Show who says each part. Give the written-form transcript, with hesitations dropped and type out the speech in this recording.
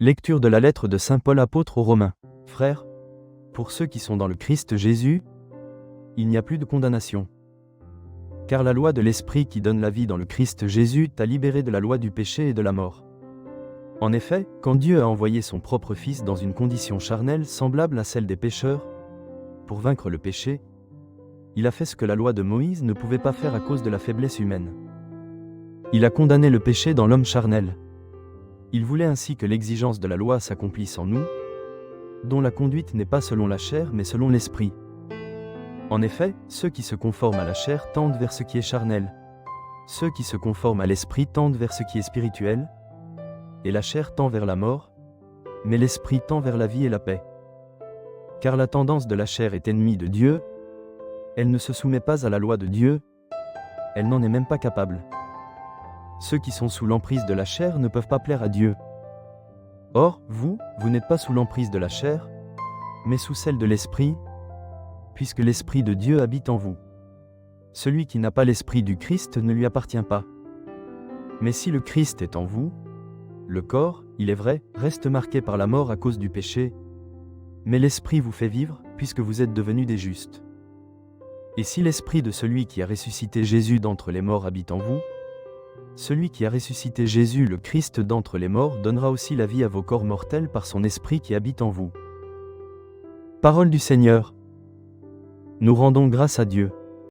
Speaker 1: Lecture de la lettre de saint Paul apôtre aux Romains. Frères, pour ceux qui sont dans le Christ Jésus, il n'y a plus de condamnation. Car la loi de l'Esprit qui donne la vie dans le Christ Jésus t'a libéré de la loi du péché et de la mort. En effet, quand Dieu a envoyé son propre Fils dans une condition charnelle semblable à celle des pécheurs, pour vaincre le péché, il a fait ce que la loi de Moïse ne pouvait pas faire à cause de la faiblesse humaine. Il a condamné le péché dans l'homme charnel. Il voulait ainsi que l'exigence de la loi s'accomplisse en nous, dont la conduite n'est pas selon la chair mais selon l'esprit. En effet, ceux qui se conforment à la chair tendent vers ce qui est charnel. Ceux qui se conforment à l'esprit tendent vers ce qui est spirituel, et la chair tend vers la mort, mais l'esprit tend vers la vie et la paix. Car la tendance de la chair est ennemie de Dieu, elle ne se soumet pas à la loi de Dieu, elle n'en est même pas capable. Ceux qui sont sous l'emprise de la chair ne peuvent pas plaire à Dieu. Or, vous n'êtes pas sous l'emprise de la chair, mais sous celle de l'esprit, puisque l'Esprit de Dieu habite en vous. Celui qui n'a pas l'Esprit du Christ ne lui appartient pas. Mais si le Christ est en vous, le corps, il est vrai, reste marqué par la mort à cause du péché, mais l'Esprit vous fait vivre, puisque vous êtes devenus des justes. Et si l'Esprit de celui qui a ressuscité Jésus d'entre les morts habite en vous, celui qui a ressuscité Jésus le Christ d'entre les morts donnera aussi la vie à vos corps mortels par son Esprit qui habite en vous. Parole du Seigneur. Nous rendons grâce à Dieu.